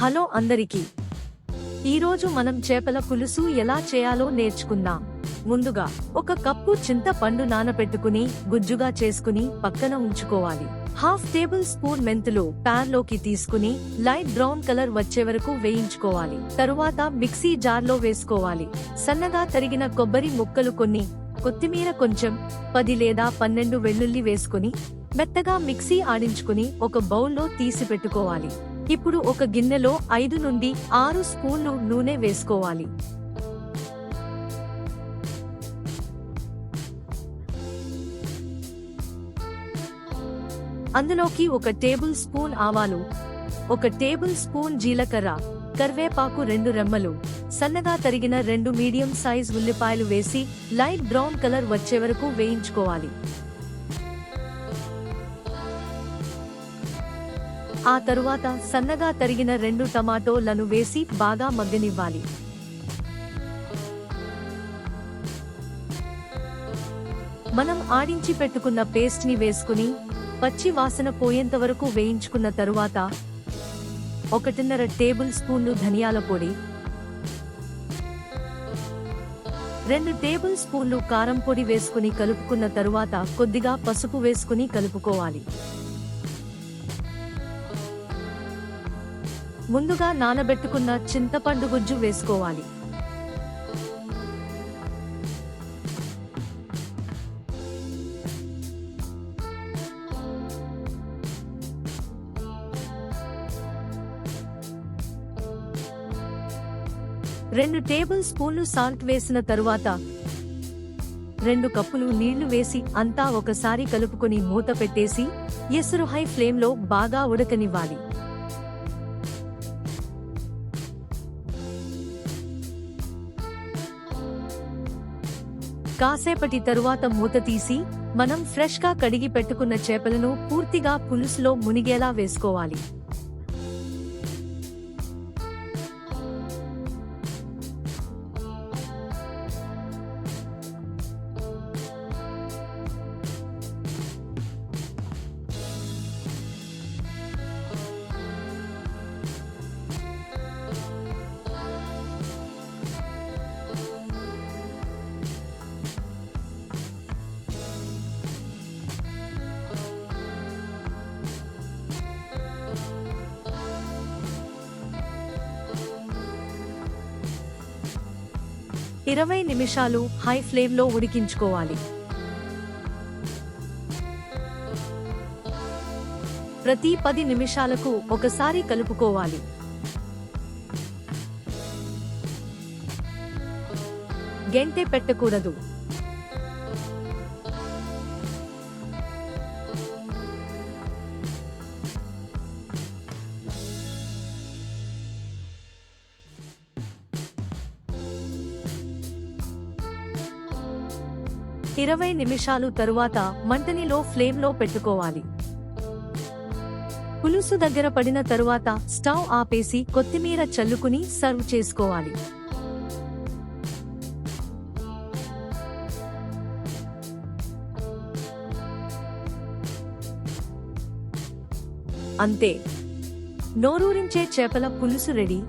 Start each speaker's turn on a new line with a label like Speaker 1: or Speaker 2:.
Speaker 1: Hello అందరికీ. ఈరోజు మనం చేపల పులుసు ఎలా చేయాలో నేర్చుకుందాం. ముందుగా ఒక కప్పు చింతపండు నానబెట్టుకుని గుజ్జుగా చేసుకుని పక్కన ఉంచుకోవాలి. హాఫ్ టేబుల్ స్పూన్ మెంతులు పాన్ లోకి తీసుకుని లైట్ బ్రౌన్ కలర్ వచ్చే వరకు వేయించుకోవాలి. తరువాత మిక్సీ జార్లో వేసుకోవాలి. సన్నగా తరిగిన కొబ్బరి ముక్కలు కొన్ని, కొత్తిమీర కొంచెం, 10 లేదా 12 వెల్లుల్లి వేసుకుని మెత్తగా మిక్సీ ఆడించుకుని ఒక బౌల్లో తీసి పెట్టుకోవాలి. ఇప్పుడు ఒక గిన్నెలో 5 నుండి 6 స్పూన్లు నూనె వేసుకోవాలి. అందులోకి 1 టేబుల్ స్పూన్ ఆవాలు, 1 టేబుల్ స్పూన్ జీలకర్ర, కరివేపాకు 2 రెమ్మలు, సన్నగా తరిగిన 2 మీడియం సైజ్ ఉల్లిపాయలు వేసి లైట్ బ్రౌన్ కలర్ వచ్చే వరకు వేయించుకోవాలి. ఆ తరువాత సన్నగా తరిగిన 2 టమాటోలను వేసి బాగా మగ్గనివ్వాలి. మనం ఆడించి పెట్టుకున్న పేస్ట్ ని వేసుకుని పచ్చి వాసన పోయేంత వరకు వేయించుకున్న తరువాత 1.5 టేబుల్ స్పూన్లు ధనియాల పొడి, 2 టేబుల్ స్పూన్లు కారం పొడి వేసుకుని కలుపుకున్న తరువాత కొద్దిగా పసుపు వేసుకుని కలుపుకోవాలి. ముందుగా నానబెట్టుకున్న చింతపండు గుజ్జు వేసుకోవాలి. రెండు టేబుల్ స్పూన్లు సాల్ట్ వేసిన తరువాత 2 కప్పులు నీళ్లు వేసి అంతా ఒకసారి కలుపుకొని మూత పెట్టేసి ఎసురు హై ఫ్లేమ్లో బాగా ఉడకనివ్వాలి. కాసేపటి తరువాత మూత తీసి మనం ఫ్రెష్ గా కడిగి పెట్టుకున్న చేపలను పూర్తిగా పులుసులో మునిగేలా వేసుకోవాలి. ఇరవై నిమిషాలు హై ఫ్లేమ్లో ఉడికించుకోవాలి. ప్రతి 10 నిమిషాలకు ఒకసారి కలుపుకోవాలి. గెంటె పెట్టకూడదు. ఇరవై నిమిషాలు తరువాత మంటని లో ఫ్లేమ్లో పెట్టుకోవాలి. పులుసు దగ్గర పడిన తరువాత స్టవ్ ఆపేసి కొత్తిమీర చల్లుకుని సర్వ్ చేసుకోవాలి. అంతే, నోరూరించే చేపల పులుసు రెడీ.